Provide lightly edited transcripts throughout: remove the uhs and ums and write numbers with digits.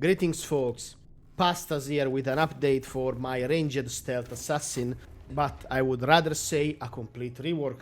Greetings folks, Pasta's here with an update for my ranged stealth assassin, but I would rather say a complete rework.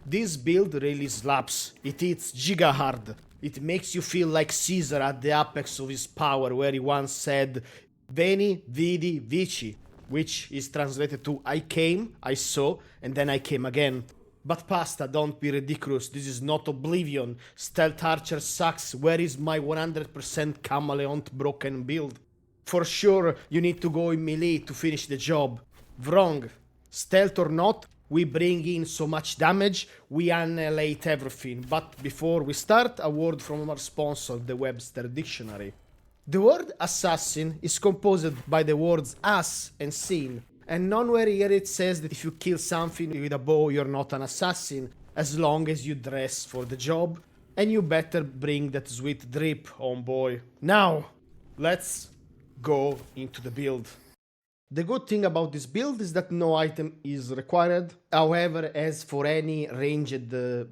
This build really slaps, it hits giga hard. It makes you feel like Caesar at the apex of his power, where he once said Veni, Vidi, Vici, which is translated to I came, I saw, and then I came again. But Pasta, don't be ridiculous, this is not Oblivion. Stealth Archer sucks, where is my 100% Chameleont broken build? For sure, you need to go in melee to finish the job. Wrong. Stealth or not, we bring in so much damage, we annihilate everything. But before we start, a word from our sponsor, the Webster Dictionary. The word assassin is composed by the words ass and sin. And nowhere here it says that if you kill something with a bow, you're not an assassin, as long as you dress for the job, and you better bring that sweet drip, homeboy. Now, let's go into the build. The good thing about this build is that no item is required. However, as for any ranged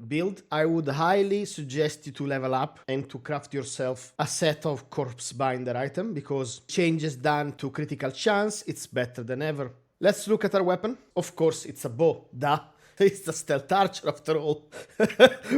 build, I would highly suggest you to level up and to craft yourself a set of Corpsebinder item, because changes done to critical chance, it's better than ever. Let's look at our weapon. Of course, it's a bow, duh. It's a stealth archer after all.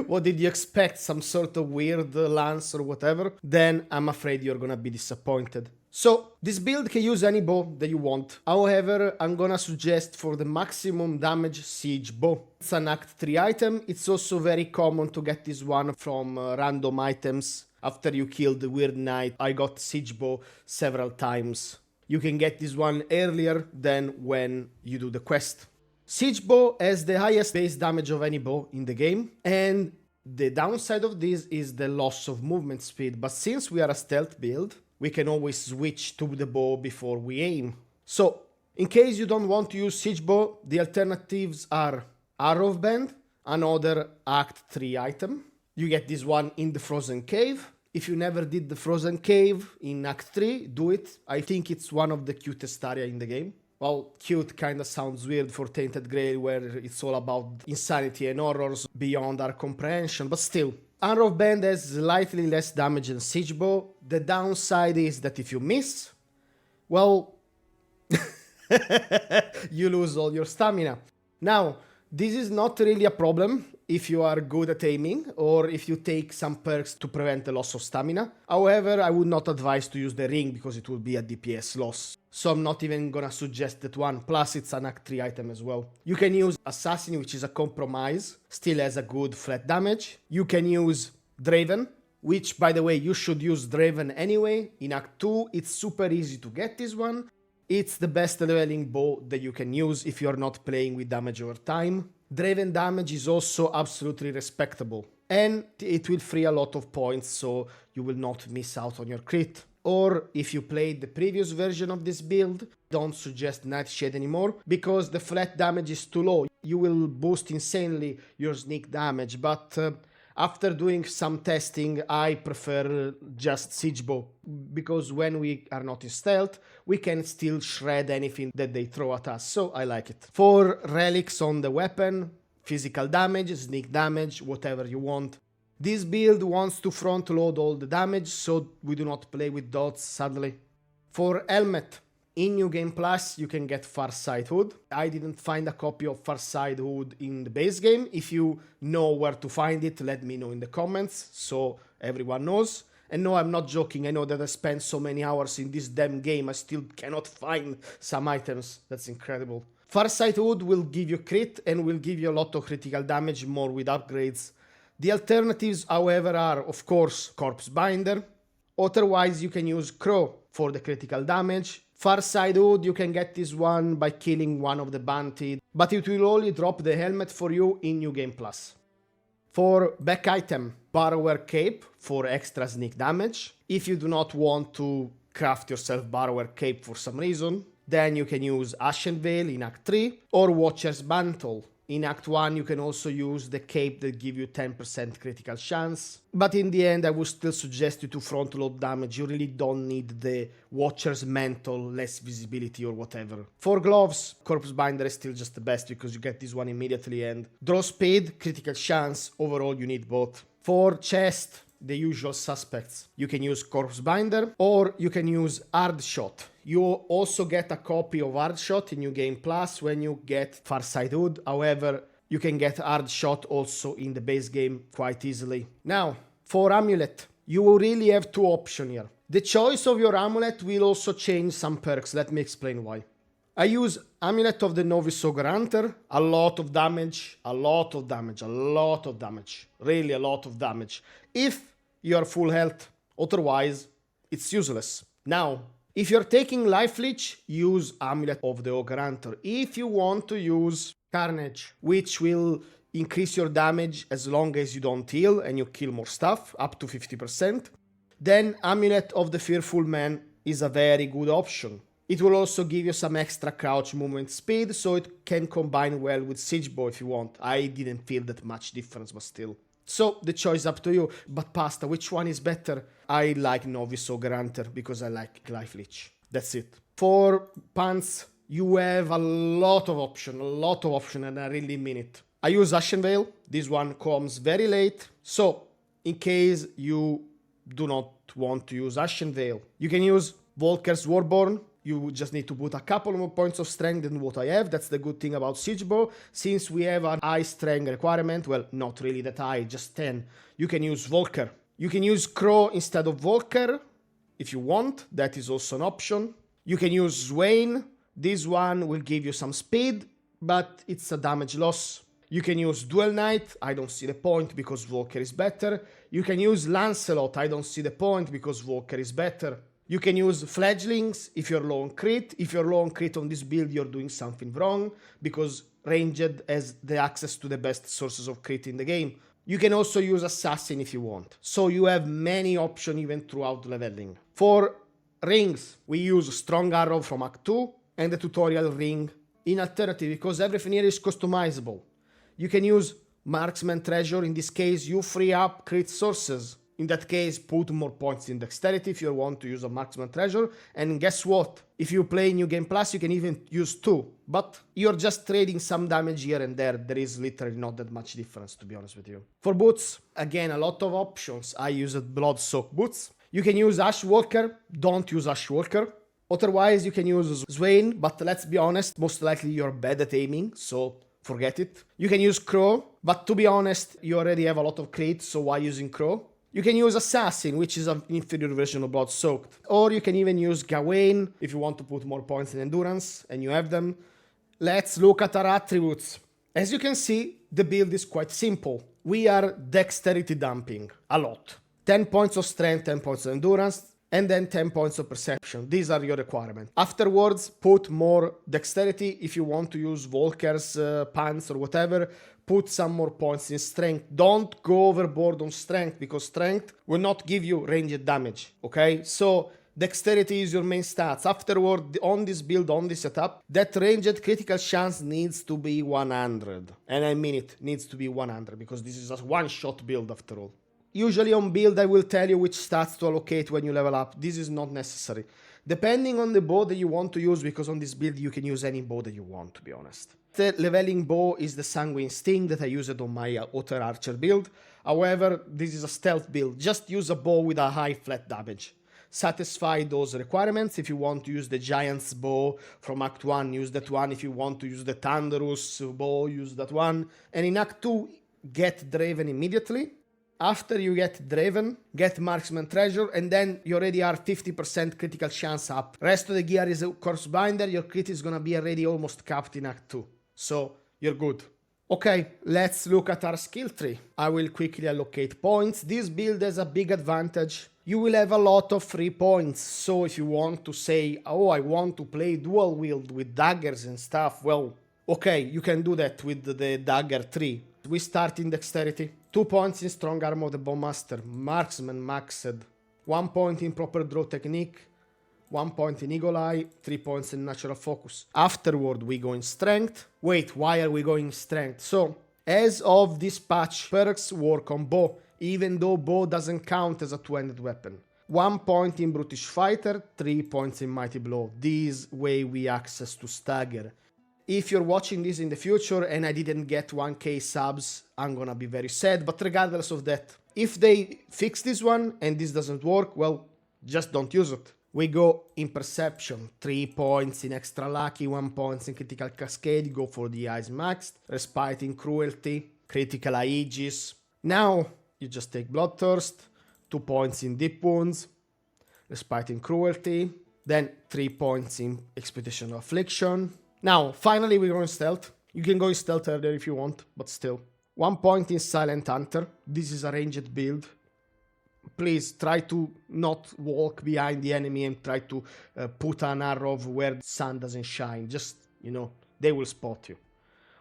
What did you expect? Some sort of weird lance or whatever? Then I'm afraid you're gonna be disappointed. So, this build can use any bow that you want. However, I'm gonna suggest for the maximum damage siege bow. It's an Act 3 item. It's also very common to get this one from random items. After you kill the weird knight, I got siege bow several times. You can get this one earlier than when you do the quest. Siege bow has the highest base damage of any bow in the game, and the downside of this is the loss of movement speed, but since we are a stealth build, we can always switch to the bow before we aim. So, in case you don't want to use siege bow, the alternatives are Harrowbend, another Act 3 item. You get this one in the Frozen Cave. If you never did the Frozen Cave in Act 3, do it. I think it's one of the cutest area in the game. Well, cute kinda sounds weird for Tainted Grail, where it's all about insanity and horrors beyond our comprehension, but still. Harrowbend has slightly less damage than siege bow. The downside is that if you miss, well, you lose all your stamina. Now, this is not really a problem if you are good at aiming or if you take some perks to prevent the loss of stamina. However, I would not advise to use the ring because it would be a DPS loss. So I'm not even gonna suggest that one, plus it's an Act 3 item as well. You can use Assassin, which is a compromise, still has a good flat damage. You can use Draven, which by the way, you should use Draven anyway. In Act 2, it's super easy to get this one. It's the best leveling bow that you can use if you're not playing with damage over time. Draven damage is also absolutely respectable, and it will free a lot of points, so you will not miss out on your crit. Or if you played the previous version of this build, don't suggest Nightshade anymore, because the flat damage is too low. You will boost insanely your sneak damage, but after doing some testing, I prefer just siege bow, because when we are not in stealth, we can still shred anything that they throw at us, so I like it. For relics on the weapon, physical damage, sneak damage, whatever you want. This build wants to front load all the damage, so we do not play with dots, sadly. For helmet, in New Game Plus, you can get Farsight Hood. I didn't find a copy of Farsight Hood in the base game. If you know where to find it, let me know in the comments, so everyone knows. And no, I'm not joking, I know that I spent so many hours in this damn game, I still cannot find some items. That's incredible. Farsight Hood will give you crit and will give you a lot of critical damage, more with upgrades. The alternatives, however, are, of course, Corpsebinder. Otherwise, you can use Crow for the critical damage. Farsight Hood, you can get this one by killing one of the bounty, but it will only drop the helmet for you in New Game Plus. For back item, Burrower Cape for extra sneak damage. If you do not want to craft yourself Burrower Cape for some reason, then you can use Ashen Veil in Act 3 or Watcher's Mantle. In Act 1 you can also use the cape that give you 10% critical chance, but in the end I would still suggest you to front load damage. You really don't need the Watcher's Mantle, less visibility or whatever. For gloves, Corpsebinder is still just the best because you get this one immediately, and draw speed, critical chance, overall you need both. For chest, the usual suspects. You can use Corpsebinder or you can use Hard Shot. You also get a copy of Hard Shot in New Game Plus when you get Farside Hood. However, you can get Hard Shot also in the base game quite easily. Now, for Amulet, you really have two options here. The choice of your Amulet will also change some perks. Let me explain why. I use Amulet of the Novice Ogre Hunter, a lot of damage, really a lot of damage. If you're full health, otherwise it's useless. Now, if you're taking Life Leech, use Amulet of the Ogre Hunter. If you want to use Carnage, which will increase your damage as long as you don't heal and you kill more stuff, up to 50%, then Amulet of the Fearful Man is a very good option. It will also give you some extra crouch movement speed, so it can combine well with Siege Bow if you want. I didn't feel that much difference, but still. So, the choice is up to you. But Pasta, which one is better? I like Novice Ogre Hunter because I like Life Leech. That's it. For pants, you have a lot of options, and I really mean it. I use Ashen Veil. This one comes very late. So, in case you do not want to use Ashen Veil, you can use Volker's Warborn. You just need to put a couple more points of strength than what I have. That's the good thing about Siege Bow. Since we have a high strength requirement, well, not really that high, just 10, you can use Volker. You can use Crow instead of Volker if you want. That is also an option. You can use Swain. This one will give you some speed, but it's a damage loss. You can use Duel Knight. I don't see the point because Volker is better. You can use Lancelot. I don't see the point because Volker is better. You can use Fledglings if you're low on crit. If you're low on crit on this build, you're doing something wrong because Ranged has the access to the best sources of crit in the game. You can also use Assassin if you want. So you have many options even throughout leveling. For rings, we use Strong Arrow from Act 2 and the tutorial ring in alternative because everything here is customizable. You can use Marksman Treasure. In this case, you free up crit sources. In that case, put more points in dexterity if you want to use a Marksman Treasure. And guess what? If you play New Game Plus, you can even use 2. But you're just trading some damage here and there. There is literally not that much difference, to be honest with you. For boots, again, a lot of options. I used Bloodsoaked boots. You can use Ashwalker. Don't use Ashwalker. Otherwise, you can use Swain. But let's be honest, most likely you're bad at aiming, so forget it. You can use Crow. But to be honest, you already have a lot of crit, so why using Crow? You can use Assassin, which is an inferior version of Bloodsoaked. Or you can even use Gawain if you want to put more points in endurance, and you have them. Let's look at our attributes. As you can see, the build is quite simple. We are dexterity dumping a lot. 10 points of strength, 10 points of endurance, and then 10 points of perception. These are your requirements. Afterwards, put more dexterity. If you want to use Volker's pants or whatever, put some more points in strength. Don't go overboard on strength because strength will not give you ranged damage, okay? So dexterity is your main stats. Afterward, on this build, on this setup, that ranged critical chance needs to be 100. And I mean it, needs to be 100 because this is a one-shot build after all. Usually on build, I will tell you which stats to allocate when you level up. This is not necessary. Depending on the bow that you want to use, because on this build you can use any bow that you want, to be honest. The leveling bow is the Sanguine Sting that I used on my Otter Archer build. However, this is a stealth build. Just use a bow with a high flat damage. Satisfy those requirements. If you want to use the Giant's Bow from Act 1, use that one. If you want to use the Thunderous Bow, use that one. And in Act 2, get Draven immediately. After you get Draven, get Marksman Treasure, and then you already are 50% critical chance up. Rest of the gear is a Corpsebinder, your crit is gonna be already almost capped in Act 2. So, you're good. Okay, let's look at our skill tree. I will quickly allocate points. This build has a big advantage. You will have a lot of free points. So if you want to say, oh, I want to play dual wield with daggers and stuff, well, okay, you can do that with the dagger tree. We start in dexterity. 2 points in strong arm of the bowmaster. Marksman maxed. 1 point in proper draw technique. 1 point in eagle eye. 3 points in natural focus. Afterward, we go in strength. Wait, why are we going strength? So, as of this patch, perks work on bow, even though bow doesn't count as a two-handed weapon. 1 point in brutish fighter. 3 points in mighty blow. This way we access to stagger. If you're watching this in the future and I didn't get 1k subs, I'm gonna be very sad, but regardless of that, If they fix this one and this doesn't work, well, just don't use it. We go in Perception, 3 points in Extra Lucky, 1 point in Critical Cascade, go for the Eyes Maxed, Respite in Cruelty, Critical Aegis. Now, you just take Bloodthirst, 2 points in Deep Wounds, Respite in Cruelty, then 3 points in Expedition of Affliction. Now, finally we go in Stealth. You can go in Stealth earlier if you want, but still. 1 point in Silent Hunter. This is a ranged build. Please try to not walk behind the enemy and try to put an arrow where the sun doesn't shine. Just, they will spot you.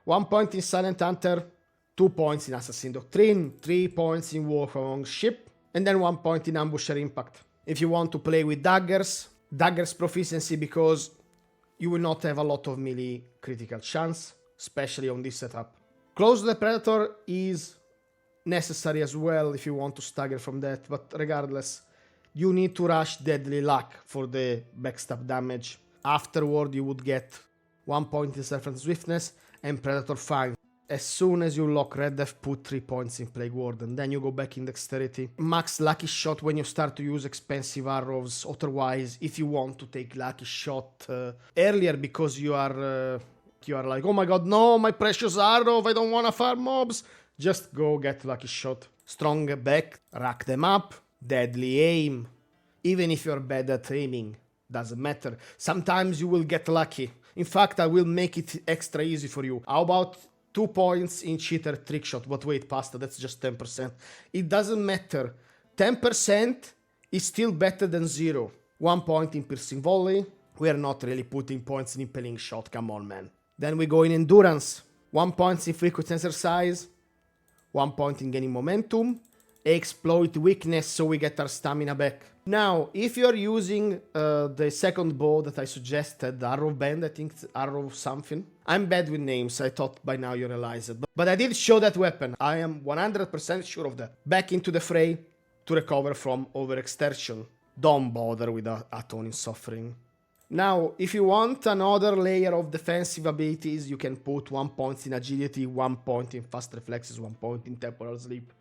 1 point in Silent Hunter, 2 points in Assassin Doctrine, 3 points in War Among Ship, and then 1 point in Ambusher Impact. If you want to play with daggers proficiency because you will not have a lot of melee critical chance, especially on this setup. Close to the Predator is necessary as well if you want to stagger from that, but regardless, you need to rush Deadly Luck for the backstab damage. Afterward, you would get 1 point in Serpent Swiftness and Predator Fang. As soon as you lock Red Death, put 3 points in Plague Warden, then you go back in Dexterity. Max Lucky Shot when you start to use expensive arrows, otherwise, if you want to take Lucky Shot earlier because you are like, oh my god, no, my precious arrow, I don't want to farm mobs, just go get Lucky Shot. Strong back, rack them up, deadly aim. Even if you're bad at aiming, doesn't matter. Sometimes you will get lucky. In fact, I will make it extra easy for you. How about 2 points in Cheater Trick Shot? But wait, Pasta, that's just 10%. It doesn't matter. 10% is still better than 0. 1 point in Piercing Volley. We are not really putting points in Impelling Shot, come on, man. Then we go in Endurance. 1 point in Frequent Exercise. 1 point in Gaining Momentum. Exploit Weakness so we get our stamina back. Now, if you're using the second bow that I suggested, the Harrowbend, I think it's Arrow something. I'm bad with names, I thought by now you realize it. But I did show that weapon, I am 100% sure of that. Back into the fray to recover from overextension. Don't bother with Atoning Suffering. Now, if you want another layer of defensive abilities, you can put 1 point in Agility, 1 point in Fast Reflexes, 1 point in Temporal Sleep.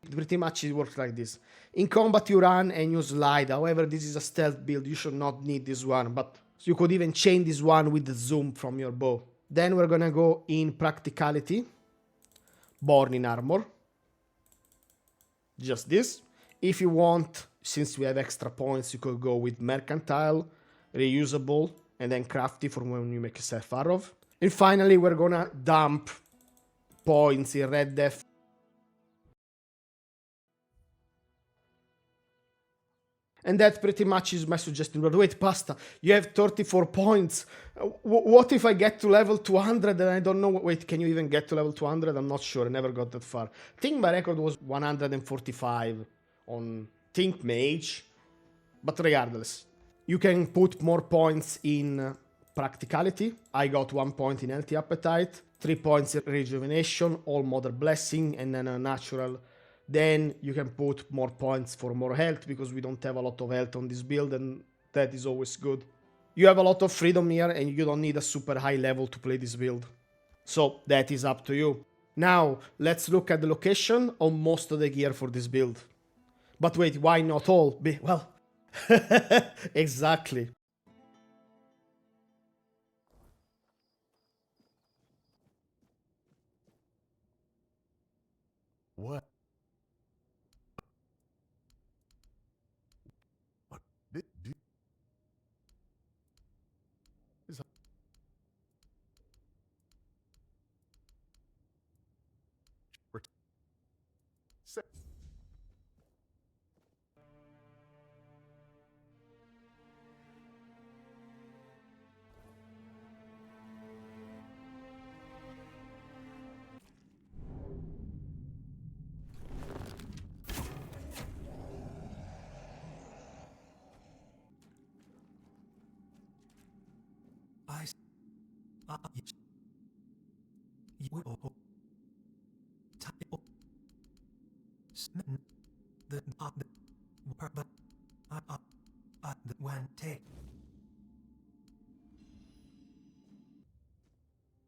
Pretty much it works like this. In combat you run and you slide, however this is a stealth build, you should not need this one, but you could even chain this one with the zoom from your bow. Then we're gonna go in Practicality, Born in Armor, just this. If you want, since we have extra points, you could go with Mercantile, Reusable, and then Crafty for when you make yourself arrow. And finally we're gonna dump points in Red Death. And that pretty much is my suggestion. But wait, Pasta, you have 34 points. What if I get to level 200 and I don't know? Wait, can you even get to level 200? I'm not sure. I never got that far. I think my record was 145 on Think Mage. But regardless, you can put more points in Practicality. I got 1 point in Healthy Appetite, 3 points in Rejuvenation, All Mother Blessing, and then a Natural. Then you can put more points for more health, because we don't have a lot of health on this build, and that is always good. You have a lot of freedom here, and you don't need a super high level to play this build. So that is up to you. Now, let's look at the location on most of the gear for this build. But wait, why not all? Well, exactly. What? Did is set. I s- yes. The but the when take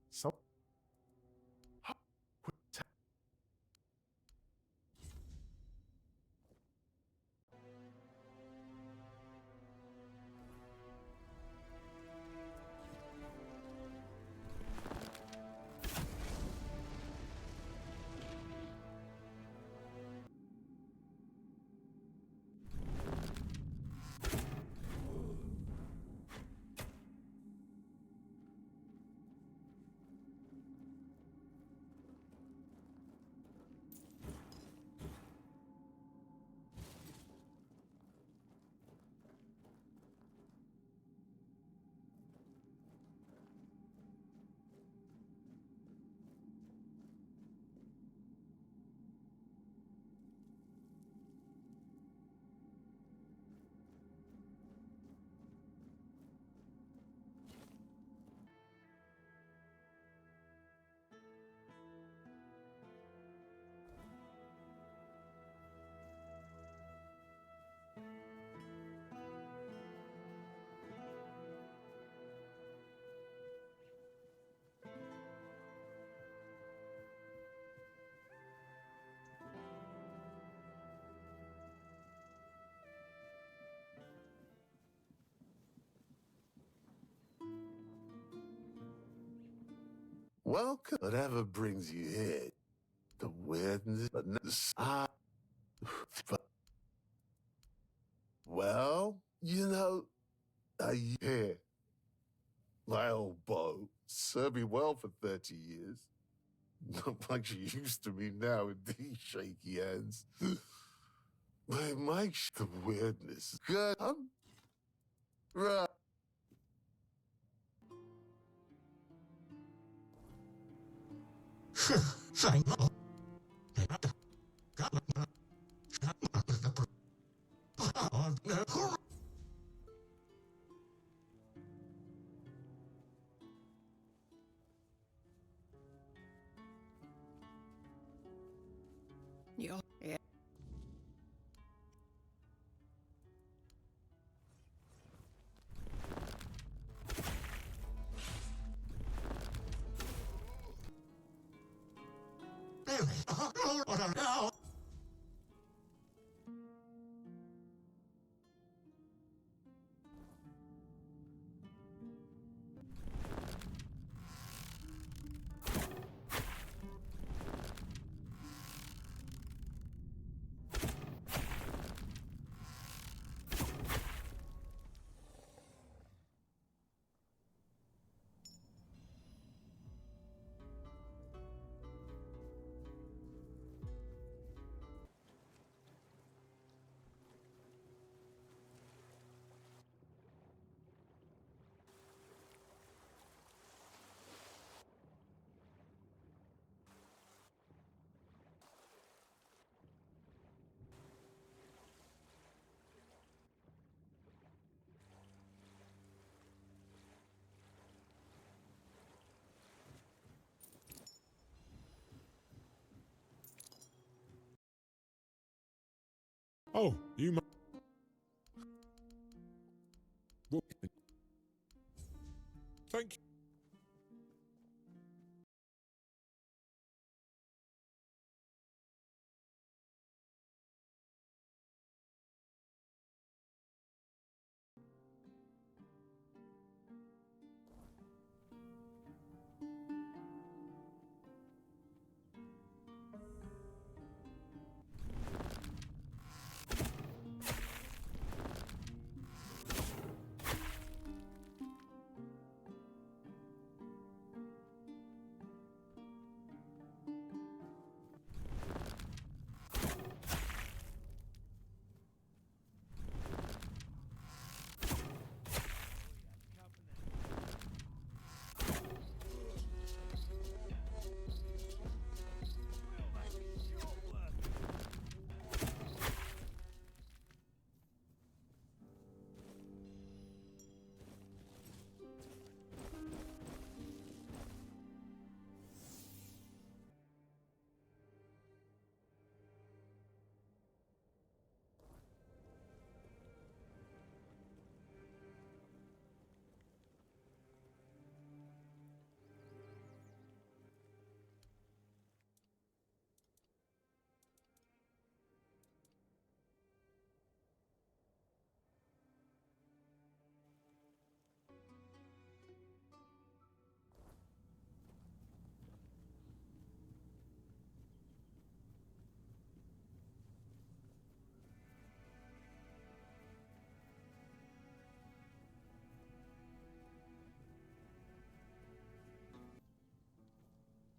so Welcome. Whatever brings you here. The weirdness. Well, you know, here. My old bow served me well for 30 years. Not like she used to me now with these shaky hands. My Mike, the weirdness. Good. I'm right. Yeah. Oh, you might. Thank you.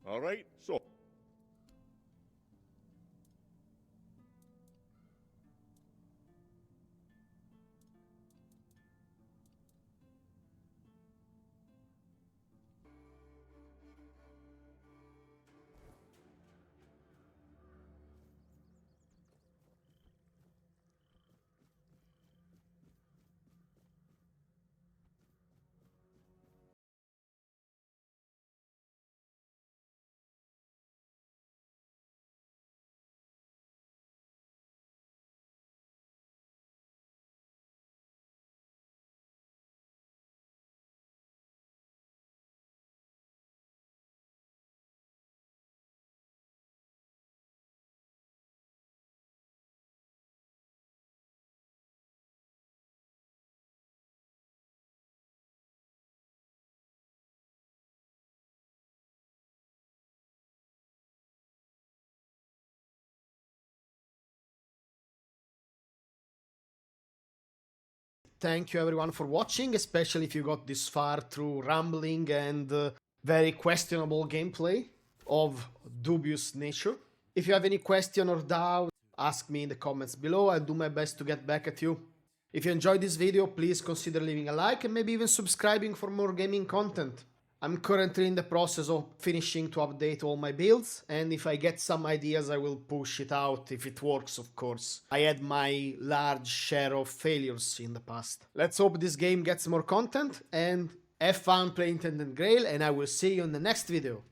All right, so thank you everyone for watching, especially if you got this far through rambling and very questionable gameplay of dubious nature. If you have any question or doubt, ask me in the comments below. I'll do my best to get back at you. If you enjoyed this video, please consider leaving a like and maybe even subscribing for more gaming content. I'm currently in the process of finishing to update all my builds, and if I get some ideas I will push it out if it works, of course. I had my large share of failures in the past. Let's hope this game gets more content, and have fun playing Tainted Grail, and I will see you in the next video.